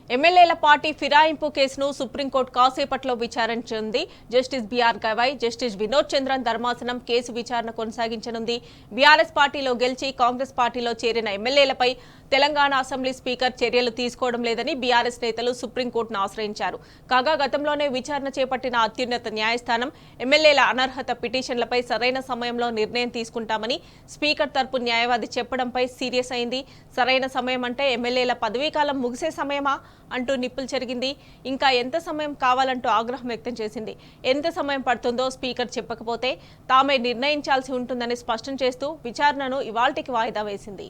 ఎమ్మెల్యేల పార్టీ ఫిరాయింపు కేసును సుప్రీంకోర్టు కాసేపట్లో విచారించనుంది. Justice BR Gavai, justice Vinod Chandran ధర్మాసనం కేసు విచారణ కొనసాగించనుంది. బీఆర్ఎస్ పార్టీలో గెలిచి కాంగ్రెస్ పార్టీలో చేరిన ఎమ్మెల్యేలపై తెలంగాణ అసెంబ్లీ స్పీకర్ చర్యలు తీసుకోవడం లేదని బీఆర్ఎస్ నేతలు సుప్రీంకోర్టును ఆశ్రయించారు. కాగా గతంలోనే విచారణ చేపట్టిన అత్యున్నత న్యాయస్థానం ఎమ్మెల్యేల అనర్హత పిటిషన్లపై సరైన సమయంలో నిర్ణయం తీసుకుంటామని స్పీకర్ తరపు న్యాయవాది చెప్పడంపై సీరియస్ అయింది. సరైన సమయం అంటే ఎమ్మెల్యేల పదవీకాలం ముగిసే సమయమా అంటూ నిప్పులు చెరిగింది. ఇంకా ఎంత సమయం కావాలంటూ ఆగ్రహం వ్యక్తం చేసింది. ఎంత సమయం పడుతుందో స్పీకర్ చెప్పకపోతే తామే నిర్ణయించాల్సి ఉంటుందని స్పష్టం చేస్తూ విచారణను ఇవాల్టికి వాయిదా వేసింది.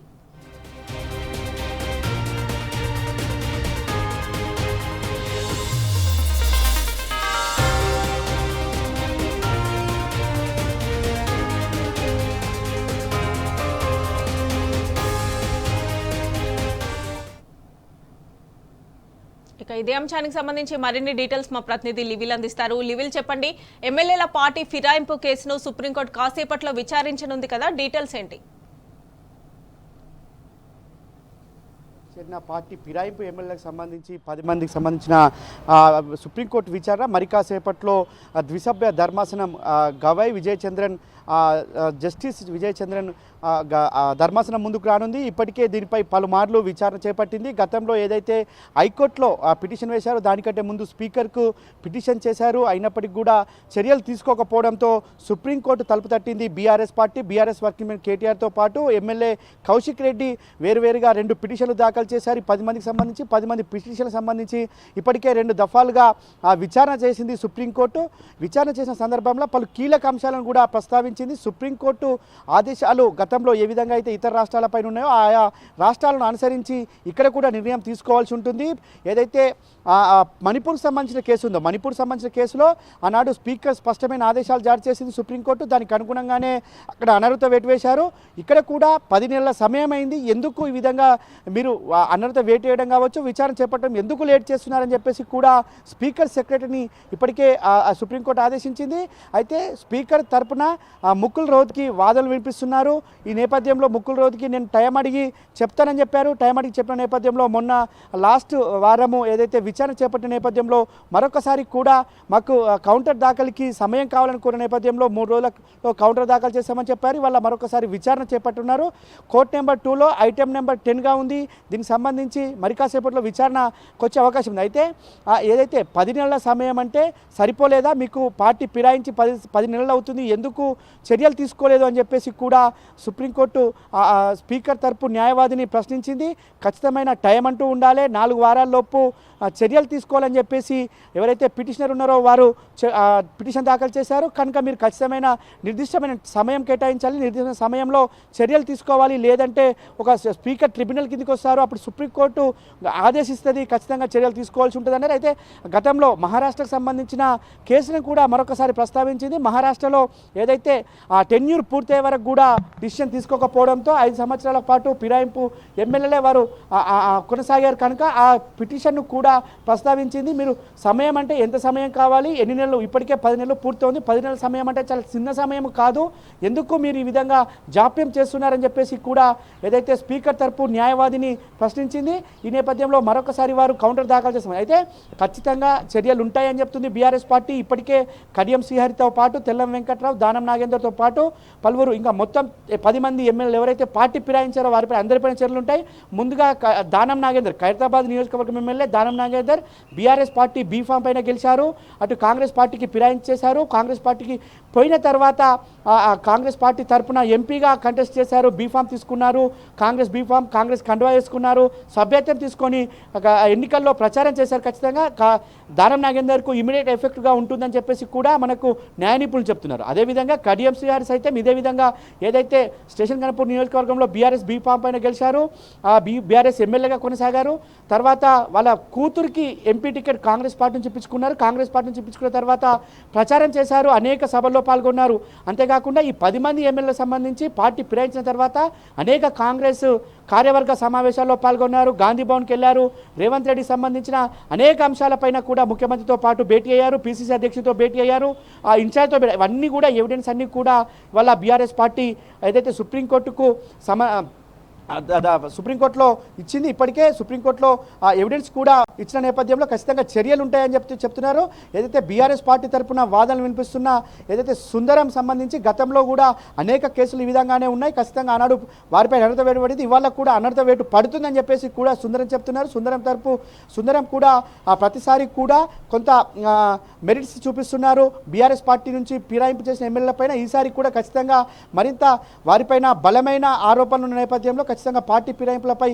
ఇక ఇదే అంశానికి సంబంధించి మరిన్ని డీటెయిల్స్ మా ప్రతినిధి లివిల్ అందిస్తారు. లివిల్ చెప్పండి, ఎమ్మెల్యేల పార్టీ ఫిరాయింపు కేసును సుప్రీంకోర్టు కాసేపట్లో విచారించనుంది కదా, డీటెయిల్స్ ఏంటి? పార్టీ ఫిరాయింపు ఎమ్మెల్యేలకు సంబంధించి 10 మందికి సంబంధించిన సుప్రీంకోర్టు విచారణ మరి కాసేపట్లో ద్విసభ్య ధర్మాసనం గవాయ్ విజయ్ చంద్రన్ జస్టిస్ విజయ్ చంద్రన్ ధర్మాసనం ముందుకు రానుంది. ఇప్పటికే దీనిపై పలుమార్లు విచారణ చేపట్టింది. గతంలో ఏదైతే హైకోర్టులో పిటిషన్ వేశారో దానికంటే ముందు స్పీకర్కు పిటిషన్ చేశారు. అయినప్పటికీ కూడా చర్యలు తీసుకోకపోవడంతో సుప్రీంకోర్టు తలుపు తట్టింది. బీఆర్ఎస్ పార్టీ, బీఆర్ఎస్ వర్కింగ్ మెన్ కేటీఆర్తో పాటు ఎమ్మెల్యే కౌశిక్ రెడ్డి వేరువేరుగా 2 పిటిషన్లు దాఖలు చేశారు. 10 మందికి సంబంధించి 10 మంది పిటిషన్లకు సంబంధించి ఇప్పటికే 2 దఫాలుగా విచారణ చేసింది సుప్రీంకోర్టు. విచారణ చేసిన సందర్భంలో పలు కీలక అంశాలను కూడా ప్రస్తావించింది. సుప్రీంకోర్టు ఆదేశాలు గతంలో ఏ విధంగా అయితే ఇతర రాష్ట్రాలపైన ఉన్నాయో ఆయా రాష్ట్రాలను అనుసరించి ఇక్కడ కూడా నిర్ణయం తీసుకోవాల్సి ఉంటుంది. ఏదైతే మణిపూర్కి సంబంధించిన కేసు ఉందో, మణిపూర్ సంబంధించిన కేసులో ఆనాడు స్పీకర్ స్పష్టమైన ఆదేశాలు జారీ చేసింది సుప్రీంకోర్టు. దానికి అనుగుణంగానే అక్కడ అనర్హత వేటు వేశారు. ఇక్కడ కూడా 10 నెలల సమయం అయింది. ఎందుకు ఈ విధంగా మీరు అనర్హత వేటు వేయడం కావచ్చు, విచారణ చేపట్టడం ఎందుకు లేట్ చేస్తున్నారని చెప్పేసి కూడా స్పీకర్ సెక్రటరీని ఇప్పటికే సుప్రీంకోర్టు ఆదేశించింది. అయితే స్పీకర్ తరపున ముకుల్ రోహ్త్కి వాదనలు వినిపిస్తున్నారు. ఈ నేపథ్యంలో ముకుల్ రోహ్త్కి నేను టైం అడిగి చెప్తానని చెప్పారు. టైం అడిగి చెప్పిన నేపథ్యంలో మొన్న లాస్ట్ వారము ఏదైతే విచారణ చేపట్టిన నేపథ్యంలో మరొకసారి కూడా మాకు కౌంటర్ దాఖలుకి సమయం కావాలని కోరిన నేపథ్యంలో 3 రోజులలో కౌంటర్ దాఖలు చేస్తామని చెప్పారు. ఇవాళ మరొకసారి విచారణ చేపట్టున్నారు. కోర్ట్ నెంబర్ 2లో ఐటెం నెంబర్ 10గా ఉంది. దీనికి సంబంధించి మరి కాసేపట్లో విచారణకు వచ్చే అవకాశం ఉంది. అయితే ఏదైతే 10 నెలల సమయం అంటే సరిపోలేదా, మీకు పార్టీ ఫిరాయించి 10 నెలలు అవుతుంది, ఎందుకు చర్యలు తీసుకోలేదు అని చెప్పేసి కూడా సుప్రీంకోర్టు స్పీకర్ తరపు న్యాయవాదిని ప్రశ్నించింది. ఖచ్చితమైన టైం అంటూ ఉండాలి, 4 వారాల్లోపు చర్యలు తీసుకోవాలని చెప్పేసి ఎవరైతే పిటిషనర్ ఉన్నారో వారు పిటిషన్ దాఖలు చేశారు. కనుక మీరు ఖచ్చితమైన నిర్దిష్టమైన సమయం కేటాయించాలి, నిర్దిష్టమైన సమయంలో చర్యలు తీసుకోవాలి, లేదంటే ఒక స్పీకర్ ట్రిబ్యునల్ కిందకి వస్తారు, అప్పుడు సుప్రీంకోర్టు ఆదేశిస్తుంది, ఖచ్చితంగా చర్యలు తీసుకోవాల్సి ఉంటుంది అన్నారు. అయితే గతంలో మహారాష్ట్రకు సంబంధించిన కేసును కూడా మరొకసారి ప్రస్తావించింది. మహారాష్ట్రలో ఏదైతే ఆ టెన్యూర్ పూర్తయ్యే వరకు కూడా డిసిషన్ తీసుకోకపోవడంతో 5 సంవత్సరాల పాటు ఫిరాయింపు ఎమ్మెల్యేలే వారు కొనసాగారు. కనుక ఆ పిటిషన్ను కూడా ప్రస్తావించింది. మీరు సమయం అంటే ఎంత సమయం కావాలి, ఎన్ని నెలలు, ఇప్పటికే 10 నెలలు పూర్తవుంది, 10 నెలల సమయం అంటే చాలా చిన్న సమయం కాదు, ఎందుకు మీరు ఈ విధంగా జాప్యం చేస్తున్నారని చెప్పేసి కూడా ఏదైతే స్పీకర్ తరపు న్యాయవాదిని ప్రశ్నించింది. ఈ నేపథ్యంలో మరొకసారి వారు కౌంటర్ దాఖలు చేస్తున్నారు. అయితే ఖచ్చితంగా చర్యలు ఉంటాయని చెప్తుంది బీఆర్ఎస్ పార్టీ. ఇప్పటికే కడియం శ్రీహరితో పాటు తెల్లం వెంకట్రావు, దానం నాగేందర్తో పాటు పలువురు ఇంకా మొత్తం 10 మంది ఎమ్మెల్యేలు ఎవరైతే పార్టీ ఫిరాయించారో వారిపై అందరిపైన చర్యలు ఉంటాయి. ముందుగా దానం నాగేందర్, ఖైరతాబాద్ నియోజకవర్గం MLA Danam Nagender BRS party B form పైన గెలిచారు. అటు కాంగ్రెస్ పార్టీకి ఫిరాయించేశారు. కాంగ్రెస్ పార్టీకి పోయిన తర్వాత కాంగ్రెస్ పార్టీ తరఫున ఎంపీగా కంటెస్ట్ చేశారు, బీఫామ్ తీసుకున్నారు. కాంగ్రెస్ బీఫామ్, కాంగ్రెస్ కండువా వేసుకున్నారు, సభ్యత్వం తీసుకొని ఎన్నికల్లో ప్రచారం చేశారు. ఖచ్చితంగా దానం నాగేందర్కు ఇమీడియట్ ఎఫెక్ట్గా ఉంటుందని చెప్పేసి కూడా మనకు న్యాయ నిపుణులు చెప్తున్నారు. అదేవిధంగా కడియం శ్రీహరి సైతం ఇదే విధంగా ఏదైతే స్టేషన్ గణపూర్ నియోజకవర్గంలో బీఆర్ఎస్ బీఫామ్ పైన గెలిచారు, బీఆర్ఎస్ ఎమ్మెల్యేగా కొనసాగారు. తర్వాత వాళ్ళ కూతురికి ఎంపీ టికెట్ కాంగ్రెస్ పార్టీ నుంచి ఇప్పించుకున్నారు. కాంగ్రెస్ పార్టీ నుంచి ఇప్పించుకున్న తర్వాత ప్రచారం చేశారు, అనేక సభల్లో పాల్గొన్నారు. అంతేకాకుండా ఈ 10 మంది ఎమ్మెల్యేలకు సంబంధించి పార్టీ ఫిరాయించిన తర్వాత అనేక కాంగ్రెస్ కార్యవర్గ సమావేశాల్లో పాల్గొన్నారు, గాంధీ భవన్కి వెళ్ళారు. రేవంత్ రెడ్డికి సంబంధించిన అనేక అంశాలపైన కూడా ముఖ్యమంత్రితో పాటు భేటీ అయ్యారు, పీసీసీ అధ్యక్షుడితో భేటీ అయ్యారు, ఆ ఇన్ఛార్జ్తో భేటీ, ఇవన్నీ కూడా ఎవిడెన్స్ అన్నీ కూడా వాళ్ళ బీఆర్ఎస్ పార్టీ ఏదైతే సుప్రీంకోర్టుకు సుప్రీంకోర్టులో ఇచ్చింది. ఇప్పటికే సుప్రీంకోర్టులో ఎవిడెన్స్ కూడా ఇచ్చిన నేపథ్యంలో ఖచ్చితంగా చర్యలు ఉంటాయని చెప్తున్నారు. ఏదైతే బీఆర్ఎస్ పార్టీ తరఫున వాదనలు వినిపిస్తున్న ఏదైతే సుందరం సంబంధించి గతంలో కూడా అనేక కేసులు ఈ విధంగానే ఉన్నాయి. ఖచ్చితంగా ఆనాడు వారిపై అనర్హత వేటు పడింది, ఇవాళ కూడా అనర్హత వేటు పడుతుందని చెప్పేసి కూడా సుందరం చెప్తున్నారు. సుందరం కూడా ప్రతిసారి కూడా కొంత మెరిట్స్ చూపిస్తున్నారు. బీఆర్ఎస్ పార్టీ నుంచి ఫిరాయింపు చేసిన ఎమ్మెల్యేల పైన ఈసారి కూడా ఖచ్చితంగా మరింత వారిపైన బలమైన ఆరోపణలు ఉన్న నేపథ్యంలో ఖచ్చితంగా పార్టీ ఫిరాయింపులపై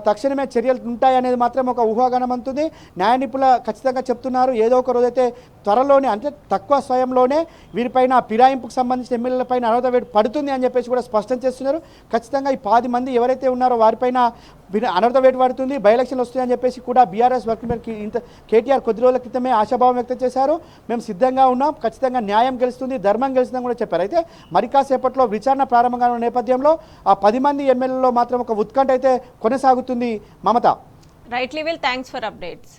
తక్షణమే చర్యలు ఉంటాయనేది మాత్రం ఒక ఊహాగానం అంటుంది. న్యాయ నిపుణులు ఖచ్చితంగా చెప్తున్నారు, ఏదో ఒక రోజైతే త్వరలోనే అంటే తక్కువ సమయంలోనే వీరిపైన ఫిరాయింపుకు సంబంధించిన ఎమ్మెల్యేలపైన అనర్హత వేటు పడుతుంది అని చెప్పేసి కూడా స్పష్టం చేస్తున్నారు. ఖచ్చితంగా ఈ 10 మంది ఎవరైతే ఉన్నారో వారిపైన అనర్హత వేటు పడుతుంది, బై ఎలక్షన్లు వస్తాయని చెప్పేసి కూడా బీఆర్ఎస్ వర్కింగ్ ఇంత కేటీఆర్ కొద్ది రోజుల క్రితమే ఆశాభావం వ్యక్తం చేశారు. మేము సిద్ధంగా ఉన్నాం, ఖచ్చితంగా న్యాయం గెలుస్తుంది, ధర్మం గెలుస్తుందని కూడా చెప్పారు. అయితే మరి కాసేపట్లో విచారణ ప్రారంభంగా ఉన్న నేపథ్యంలో ఆ 10 మంది ఎమ్మెల్యేలలో మాత్రం ఒక ఉత్కంఠ అయితే కొనసాగుతుంది. Mamata. Right level, thanks for updates.